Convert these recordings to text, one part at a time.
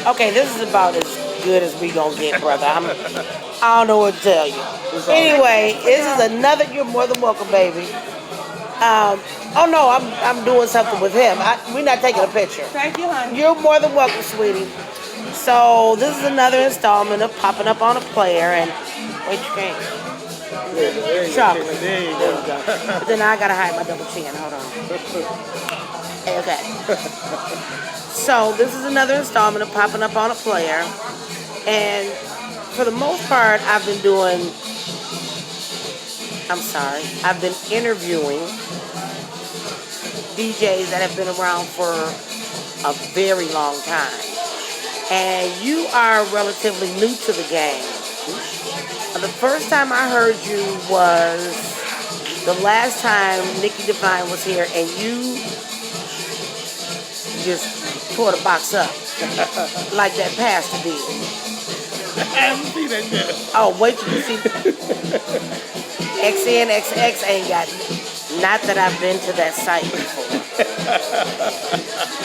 Okay, this is about as good as we gonna get, brother. I don't know what to tell you. Anyway, this is another. You're more than welcome, baby. Oh no, I'm doing something with him. We're not taking a picture. Thank you, honey. You're more than welcome, sweetie. So this is another installment of Popping Up on a Player and wait, you can't. Chocolate. There you go. But then I gotta hide my double chin. Hold on. Okay. So this is another installment of Popping Up on a Player, and for the most part, I've been interviewing DJs that have been around for a very long time. And you are relatively new to the game. The first time I heard you was the last time Nikki Divine was here, and you just tore the box up like that pastor did. I haven't seen that yet. Oh, wait till you see. XNXX ain't got. Not that I've been to that site before.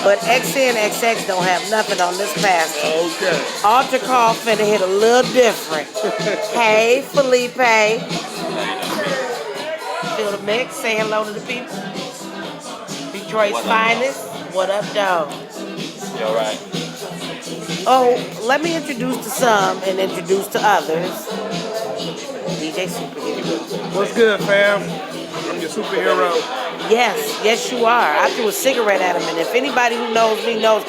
But XNXX don't have nothing on this pastor. Okay. Altar call finna hit a little different. Hey, Felipe. Feel the mix. Say hello to the people. Detroit's finest. What up, dog? You alright? Oh, let me introduce to some and introduce to others. DJ SPR Hero. What's good, fam? I'm your superhero. Yes, you are. I threw a cigarette at him, and if anybody who knows me knows,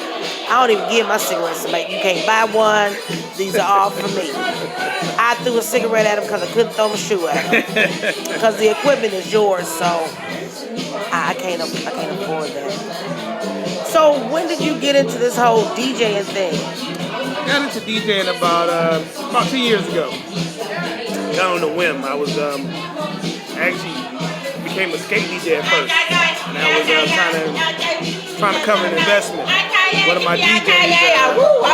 I don't even give my cigarettes to make. You can't buy one. These are all for me. I threw a cigarette at him because I couldn't throw my shoe at him. Because the equipment is yours, so I can't afford that. So when did you get into this whole DJing thing? I got into DJing about 2 years ago. Got on a whim. I was actually became a skate DJ at first, and I was trying to cover an investment. One of my DJs,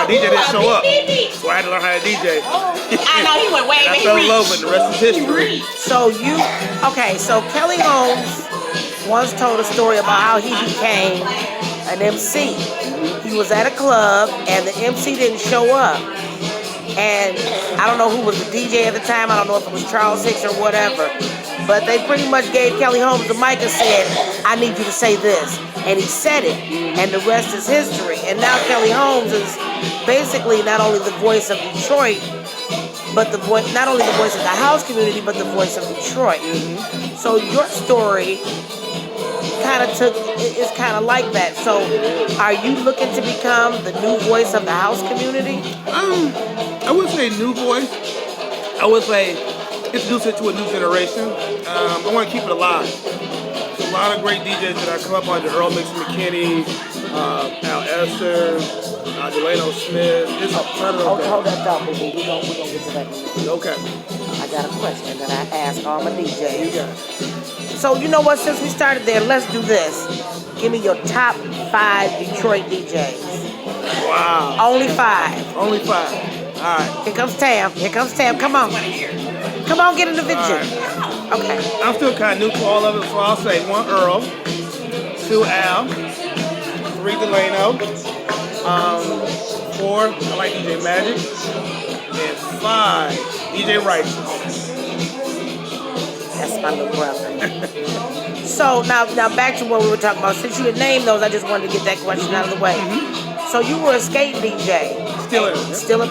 didn't show up, so I had to learn how to DJ. I know he went way I fell in love with it. The rest is history. So Kelly Holmes once told a story about how he became an MC. He was at a club and the MC didn't show up. And I don't know who was the DJ at the time. I don't know if it was Charles Hicks or whatever. But they pretty much gave Kelly Holmes the mic and said, I need you to say this. And he said it. And the rest is history. And now Kelly Holmes is basically not only the voice of Detroit, but not only the voice of the house community, but the voice of Detroit. Mm-hmm. So your story it's kind of like that. So are you looking to become the new voice of the house community? I would say new voice. I would say introduce it to a new generation. I want to keep it alive. There's a lot of great DJs that I come up under. Earl Mix McKinney, Al Esther, Delano Smith. Hold that thought, boo. We're gonna get to that. Okay. I got a question that I ask all my DJs. You got it. So you know what? Since we started there, let's do this. Give me your top 5 Detroit DJs. Wow. Only 5. Only 5. All right. Here comes Tam. Come on. Come on, get in the video. Right. Okay. I'm still kind of new to all of it, so I'll say 1 Earl, 2 Al, 3 Delano, 4 I like DJ Magic, and 5 DJ Righteous. That's my little brother. So now back to what we were talking about. Since you didn't name those, I just wanted to get that question out of the way. Mm-hmm. So you were a skate DJ. Still am.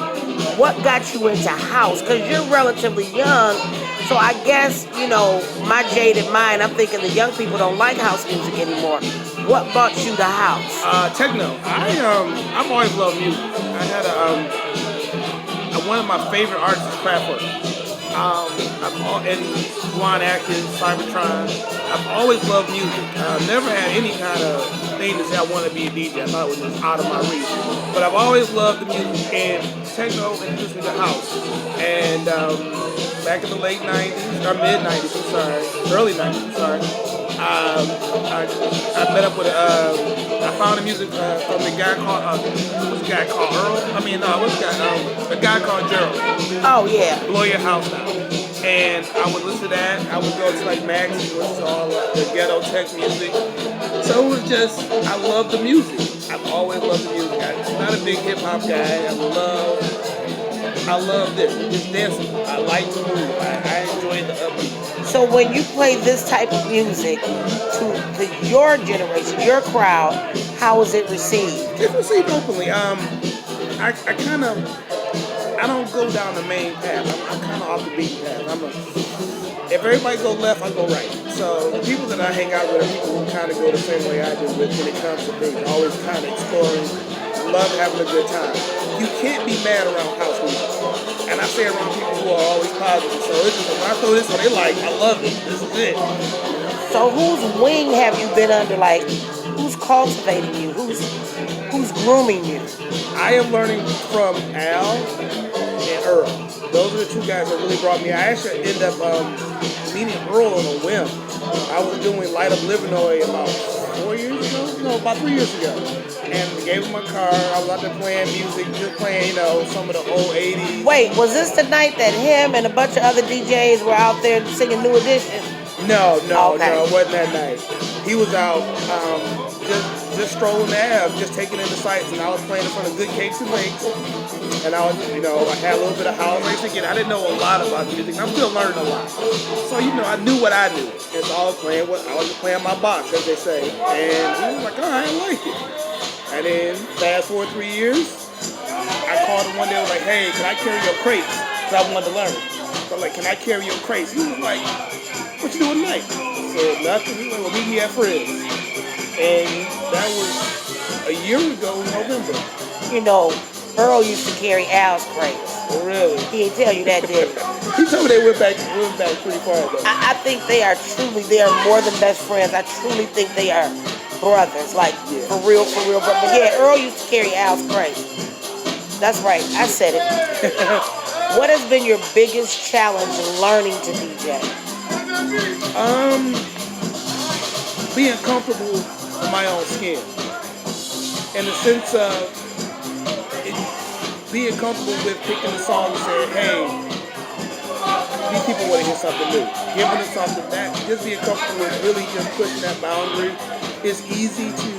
What got you into house? Because you're relatively young. So I guess, my jaded mind, I'm thinking the young people don't like house music anymore. What brought you to house? Techno. I've always loved music. I had one of my favorite artists is Kraftwerk. And Juan Atkins, Cybertron. I've always loved music. I've never had any kind of thing to say I want to be a DJ. I thought it was just out of my reach. But I've always loved the music, and techno introduced me to house. And back in the late 90s, or mid 90s, early 90s, I met up with I found the music from the guy called what's the guy called Earl? A guy called Gerald. Oh yeah. Blow Your House Down. And I would listen to that. I would go to like magazines, listen to all the ghetto tech music. So it was just I loved the music. I've always loved the music. I'm not a big hip hop guy. I love this dancing. I like to move. I enjoy the upbeat. So when you play this type of music to your generation, your crowd, how is it received? It's received openly. I kind of I don't go down the main path. I'm kind of off the beaten path. If everybody go left, I go right. So the people that I hang out with are people who kind of go the same way I do when it comes to things. Always kind of exploring, love having a good time. You can't be mad around house music. And I say around people who are always positive. So it's just, when I throw this on, they like, I love it. This is it. So whose wing have you been under? Like, who's cultivating you? Who's grooming you? I am learning from Al and Earl. Those are the two guys that really brought me. I actually ended up meeting Earl on a whim. I was doing Light Up Livernois about 4 years ago? No, about 3 years ago. And gave him my car. I was out there playing music, just playing, some of the old 80s. Wait, was this the night that him and a bunch of other DJs were out there singing New Edition? No, Okay. it wasn't that night. He was out just strolling the Ave, just taking in the sights, and I was playing in front of Good Cakes and Lakes. And I was, I had a little bit of house music, and I didn't know a lot about music. I'm still learning a lot. So, I knew what I knew. And so I was playing my box, as they say. And he was like, all right, I like it. And then fast forward 3 years, I called him one day. I was like, hey, can I carry your crates? Because I wanted to learn. So I'm like, can I carry your crates? He was like, what you doing tonight? I said, nothing. He was like, well, meet me at Fred's. And that was a year ago in November. Earl used to carry Al's crates. Really? He didn't tell you that, did he? He told me they went back pretty far though. I think they are more than best friends. I truly think they are brothers, like for real. But yeah, Earl used to carry Al's crates. That's right, I said it. What has been your biggest challenge in learning to DJ? Being comfortable in my own skin. In the sense of being comfortable with picking a song and saying, hey, these people want to hear something new. Giving them something that, just being comfortable with really just pushing that boundary. It's easy to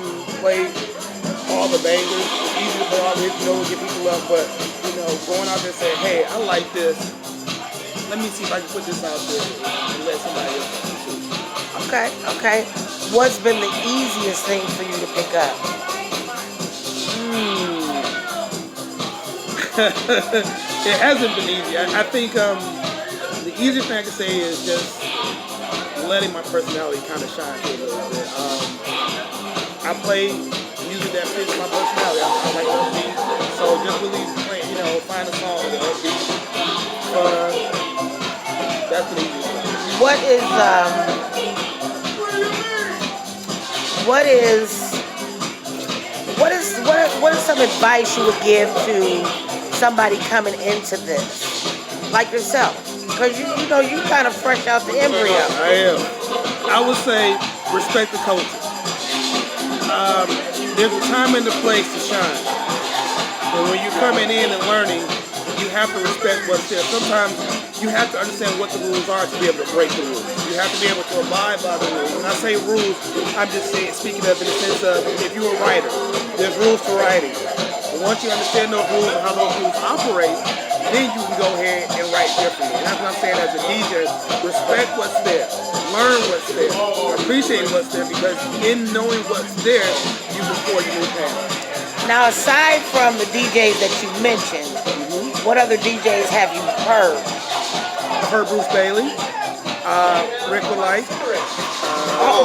play all the bangers. It's easy to play all the hits, get people up, but, going out there and saying, hey, I like this. Let me see if I can put this out there and let somebody else listen to it. Okay. What's been the easiest thing for you to pick up? It hasn't been easy. I think the easiest thing I can say is just letting my personality kind of shine through a little bit. I play music that fits my personality. I like upbeat, so just really find a song with upbeat, fun. That's the easiest thing. What is some advice you would give to somebody coming into this, like yourself? Because you kind of fresh out the embryo. I am. I would say respect the culture. There's a time and a place to shine. And when you're coming in and learning, you have to respect what's there. Sometimes you have to understand what the rules are to be able to break the rules. You have to be able to abide by the rules. When I say rules, I'm just speaking of in the sense of if you're a writer, there's rules to writing. And once you understand those rules and how those rules operate, then you can go ahead and write differently. And that's what I'm saying as a DJ. Respect what's there. Learn what's there. Appreciate what's there, because in knowing what's there, you can forge new paths. Now, aside from the DJs that you mentioned, what other DJs have you heard? I've heard Bruce Bailey, Rick Light.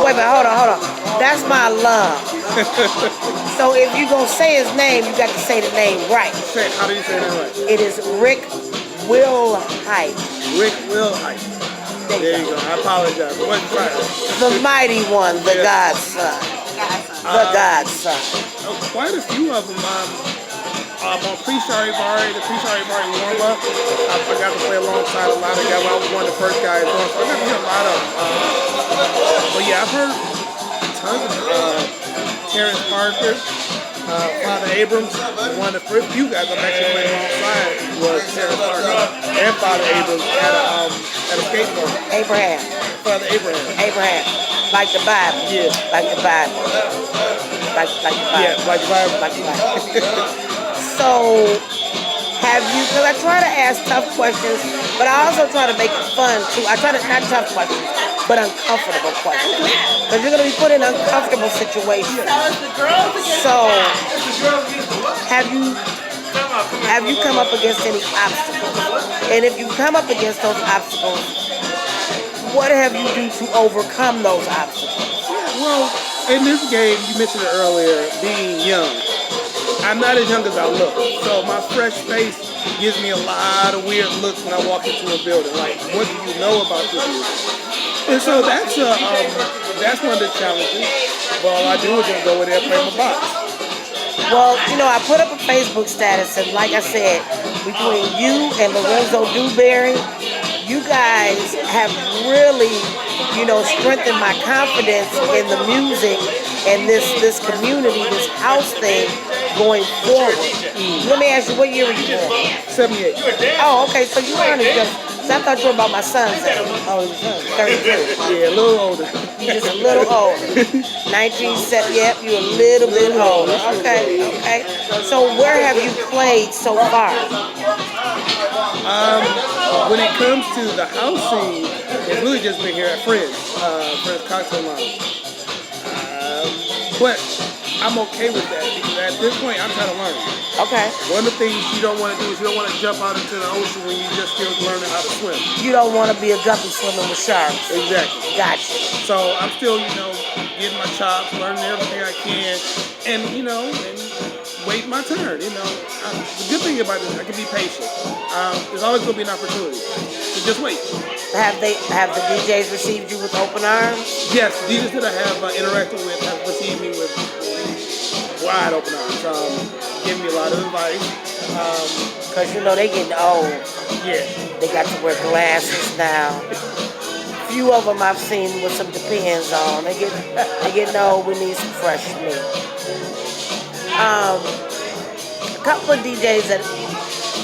Wait a minute, hold on. That's my love. So if you're going to say his name, you got to say the name right. How do you say that right? It is Rick Wilhite. Rick Wilhite. There you go. I apologize. The mighty one, the Godson. The Godson. Quite a few of them. On Pre-Shari-Bari, the Pre-Shari-Bari warm-up, I got to play alongside a lot of guys. I was one of the first guys on, so I got to hear a lot of them. But yeah, I've heard tons of Terrence Parker, Father Abrams. One of the first few guys I've actually played alongside was Terrence Parker and Father Abrams at a skate park. Abraham. Father Abraham. Like the Bible. Yeah. Like the Bible. Yeah, like vibe. Like the vibe. So, have you, because I try to ask tough questions, but I also try to make it fun too. I try to, not tough questions, but uncomfortable questions. Because you're going to be put in uncomfortable situations. So, have you come up against any obstacles? And if you come up against those obstacles, what have you do to overcome those obstacles? Well, in this game, you mentioned it earlier, being young. I'm not as young as I look, so my fresh face gives me a lot of weird looks when I walk into a building. Like, what do you know about this music? And so that's one of the challenges. But all I do is just go in there and play my box. Well, I put up a Facebook status, and like I said, between you and Lorenzo Dewberry, you guys have really, strengthened my confidence in the music and this community, this house thing going forward. Let me ask you, what year were you born? 78. Oh, okay, so you weren't just. So I thought you were about my son's age. Oh, your son's 32. Yeah, a little older. You're just a little older. 1970, yep, you're a little bit older. Okay. So where have you played so far? When it comes to the house scene, it's really just been here at Friends Cocktail Lounge. But I'm okay with that because at this point I'm trying to learn. Okay. One of the things you don't want to do is you don't want to jump out into the ocean when you're just still learning how to swim. You don't want to be a guppy swimming with sharks. Exactly. Gotcha. So I'm still, getting my chops, learning everything I can, and wait my turn. The good thing about this, I can be patient. There's always going to be an opportunity. So just wait. Have the DJs received you with open arms? Yes, DJs that I have interacted with have received me with wide open arms. Giving me a lot of advice. Because they getting old. Yeah. They got to wear glasses now. Few of them I've seen with some Depends on. They getting old. We need some fresh meat. A couple of DJs that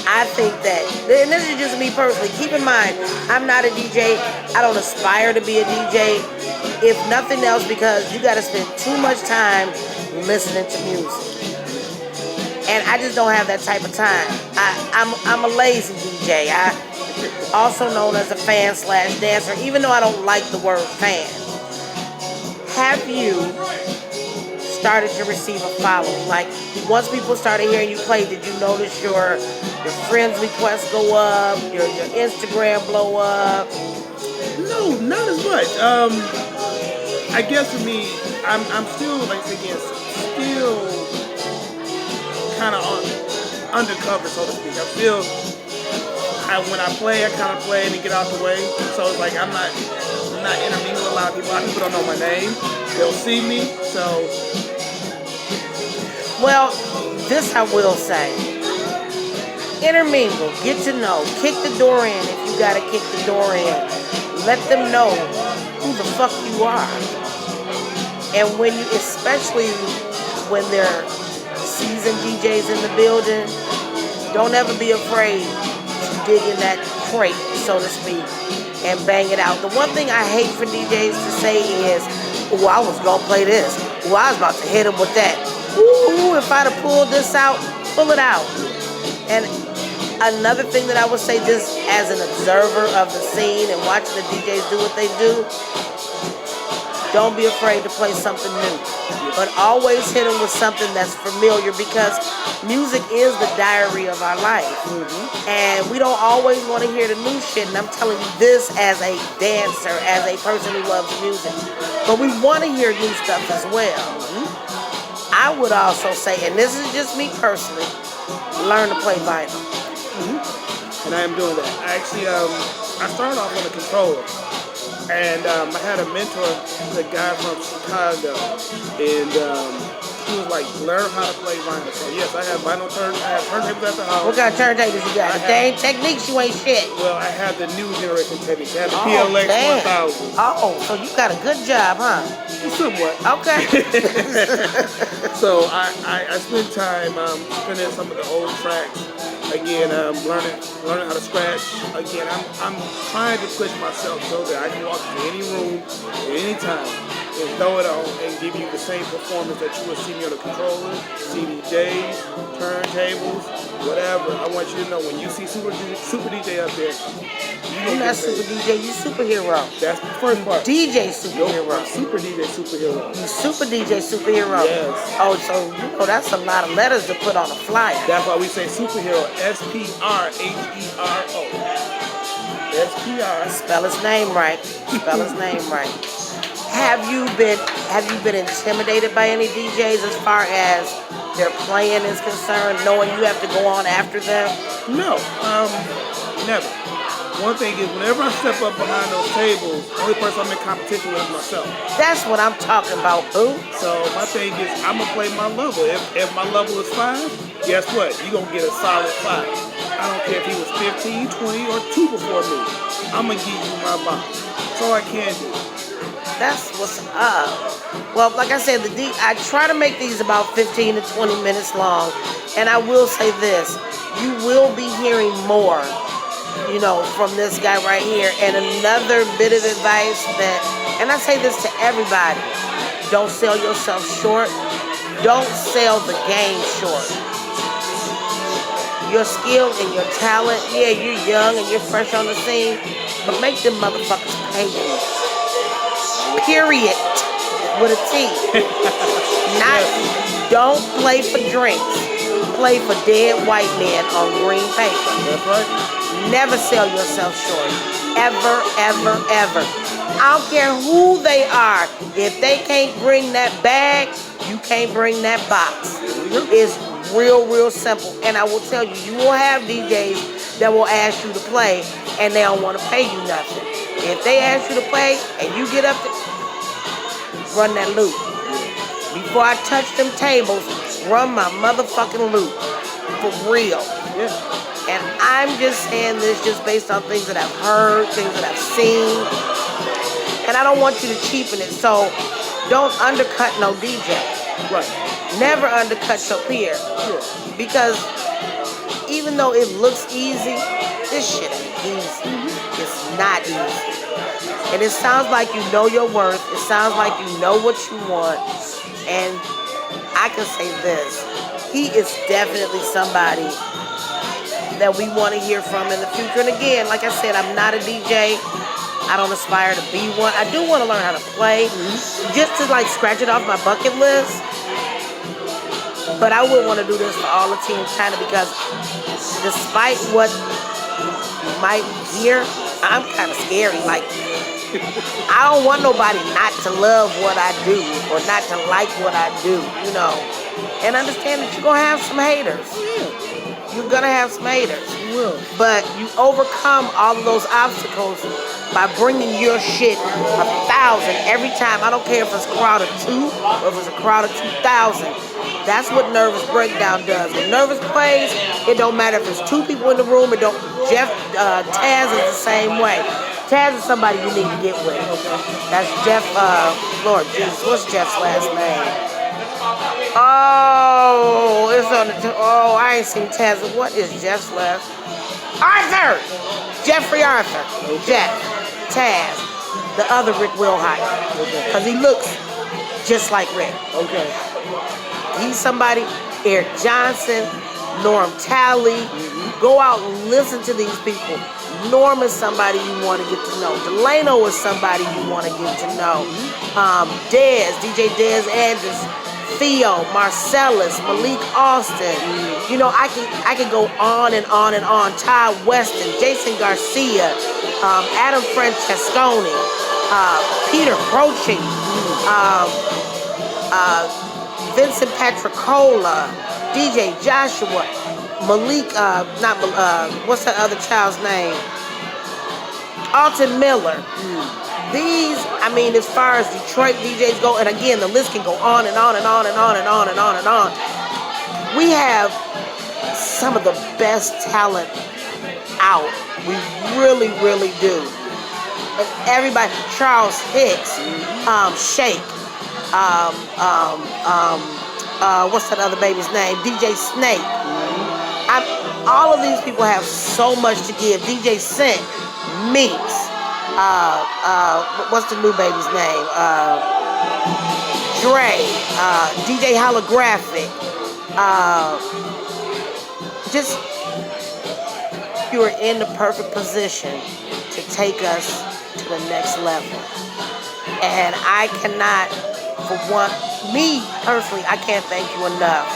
I think that, and this is just me personally, keep in mind, I'm not a DJ. I don't aspire to be a DJ. If nothing else, because you got to spend too much time listening to music. And I just don't have that type of time. I'm a lazy DJ. I also known as a fan/dancer, even though I don't like the word fan. Have you started to receive a following? Like, once people started hearing you play, did you notice your friends' requests go up, your Instagram blow up? No, not as much. I guess for me, I'm still, still kind of undercover, so to speak. I feel when I play, I kind of play and get out the way. So it's like I'm not intermingling with a lot of people. A lot of people don't know my name. They'll see me. So, well, this I will say: intermingle, get to know, kick the door in if you gotta kick the door in. Let them know who the fuck you are. And especially when they're seasoned DJs in the building, don't ever be afraid to dig in that crate, so to speak, and bang it out. The one thing I hate for DJs to say is, "Oh, I was gonna play this. Oh, I was about to hit him with that. Ooh, if I'd have pulled this out, pull it out." And another thing that I would say, just as an observer of the scene and watching the DJs do what they do, don't be afraid to play something new. But always hit them with something that's familiar, because music is the diary of our life. Mm-hmm. And we don't always want to hear the new shit. And I'm telling you this as a dancer, as a person who loves music. But we want to hear new stuff as well. Mm-hmm. I would also say, and this is just me personally, learn to play vinyl. Mm-hmm. And I am doing that. I actually, I started off on a controller. And I had a mentor, a guy from Chicago, and he was like, learn how to play vinyl. So yes, I have turntables at the house. What kind of turntables you got? Techniques, you ain't shit. Well, I have the new generation techniques. I have the PLX 1000. Oh, so you got a good job, huh? Somewhat. Okay. So I spend time spinning some of the old tracks. Again, learning how to scratch. Again, I'm trying to push myself so that I can walk into any room at any time and throw it on and give you the same performance that you would see me on the controller, CDJs, turntables, whatever. I want you to know when you see Super DJ up there, You're not Super DJ, you superhero. That's the first part. DJ superhero. Nope, Super DJ superhero. You Super DJ superhero. Yes. Oh, so you know that's a lot of letters to put on a flyer. That's why we say superhero. SPRHERO. SPR. Spell his name right. Spell his name right. Have you been intimidated by any DJs as far as their playing is concerned, knowing you have to go on after them? No, never. One thing is, whenever I step up behind those tables, the only person I'm in competition with is myself. That's what I'm talking about, boo. So my thing is, I'm gonna play my level. If my level is 5, guess what? You're gonna get a solid 5. I don't care if he was 15, 20, or 2 before me. I'm gonna give you my box. That's all I can do. That's what's up. Well, like I said, I try to make these about 15 to 20 minutes long, and I will say this: you will be hearing more, from this guy right here. And another bit of advice and I say this to everybody: don't sell yourself short. Don't sell the game short. Your skill and your talent, yeah, you're young and you're fresh on the scene, but make them motherfuckers pay you. Period. With a T. Don't play for drinks. Play for dead white men on green paper. That's right. Never sell yourself short. Ever, ever, ever. I don't care who they are. If they can't bring that bag, you can't bring that box. It's real, real simple. And I will tell you, you will have DJs that will ask you to play and they don't want to pay you nothing. If they ask you to play and you get up to run that loop. Before I touch them tables, run my motherfucking loop. For real. Yeah. And I'm just saying this just based on things that I've heard, things that I've seen. And I don't want you to cheapen it. So don't undercut no DJ. Right. Never undercut your peer. Sure. Because even though it looks easy, this shit ain't easy. It's not easy. And it sounds like you know your worth. It sounds like you know what you want. And I can say this: he is definitely somebody that we want to hear from in the future. And again, like I said, I'm not a DJ. I don't aspire to be one. I do want to learn how to play, just to scratch it off my bucket list. But I would want to do this for all of Team China, because despite what you might hear, I'm kind of scary. I don't want nobody not to love what I do or not to like what I do, And understand that you're going to have some haters. You're going to have some haters. You will. But you overcome all of those obstacles by bringing your shit 1,000 every time. I don't care if it's a crowd of 2 or if it's a crowd of 2,000. That's what Nervous Breakdown does. When Nervous plays, it don't matter if it's 2 people in the room. Taz is the same way. Taz is somebody you need to get with. That's Jeff, Lord Jesus, what's Jeff's last name? Oh, it's on the, I ain't seen Taz. What is Jeff's last? Arthur! Jeffrey Arthur. Jeff. Taz. The other Rick Wilhite. Because he looks just like Rick. Okay. He's somebody, Eric Johnson, Norm Talley. Go out and listen to these people. Norm is somebody you want to get to know. Delano is somebody you want to get to know. Dez, DJ Dez Andrews, Theo, Marcellus, Malik Austin. I can go on and on and on. Ty Weston, Jason Garcia, Adam Francesconi, Peter Croce, Vincent Patricola, DJ Joshua, Malik, what's that other child's name? Alton Miller. These, as far as Detroit DJs go, and again, the list can go on and on and on and on and on and on and on. We have some of the best talent out. We really, really do. And everybody, Charles Hicks, Shake, what's that other baby's name? DJ Snake. All of these people have so much to give. DJ Sink, Meeks, what's the new baby's name? Dre, DJ Holographic. Just, you are in the perfect position to take us to the next level. And I cannot, for one, me personally, I can't thank you enough.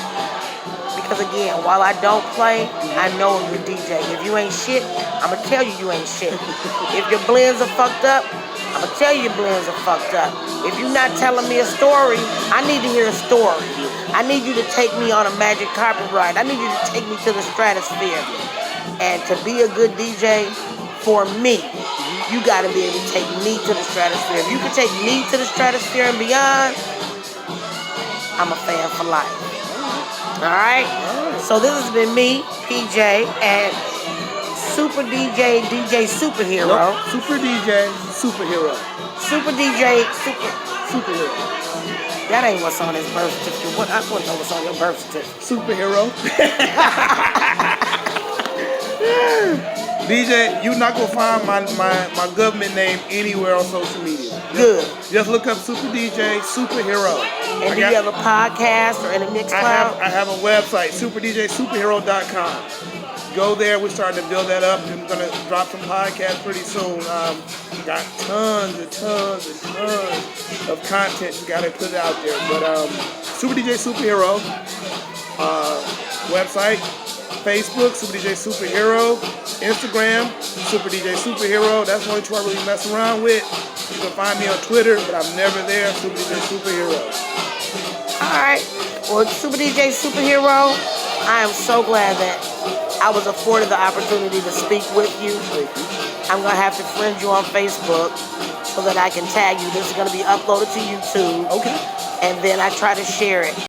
Because again, while I don't play, I know you're a DJ. If you ain't shit, I'ma tell you you ain't shit. If your blends are fucked up, I'ma tell you your blends are fucked up. If you're not telling me a story, I need to hear a story. I need you to take me on a magic carpet ride. I need you to take me to the stratosphere. And to be a good DJ, for me, you gotta be able to take me to the stratosphere. If you can take me to the stratosphere and beyond, I'm a fan for life. Alright? So this has been me, PJ, and Super DJ, DJ Superhero. Nope. Super DJ, Superhero. Super DJ, Superhero. That ain't what's on his birth certificate. What? I want to know what's on your birth certificate. Superhero. DJ, you're not gonna find my government name anywhere on social media. Good. Just look up Super DJ Superhero. And do you have a podcast or any Mixcloud? I have a website, superdjsuperhero.com. Go there. We're starting to build that up. I'm gonna drop some podcasts pretty soon. Got tons of content. You gotta put it out there. But Super DJ Superhero website. Facebook, Super DJ Superhero. Instagram, Super DJ Superhero. That's the only two I really mess around with. You can find me on Twitter, but I'm never there. Super DJ Superhero. Alright. Well, Super DJ Superhero, I am so glad that I was afforded the opportunity to speak with you. I'm going to have to friend you on Facebook so that I can tag you. This is going to be uploaded to YouTube. Okay. And then I try to share it.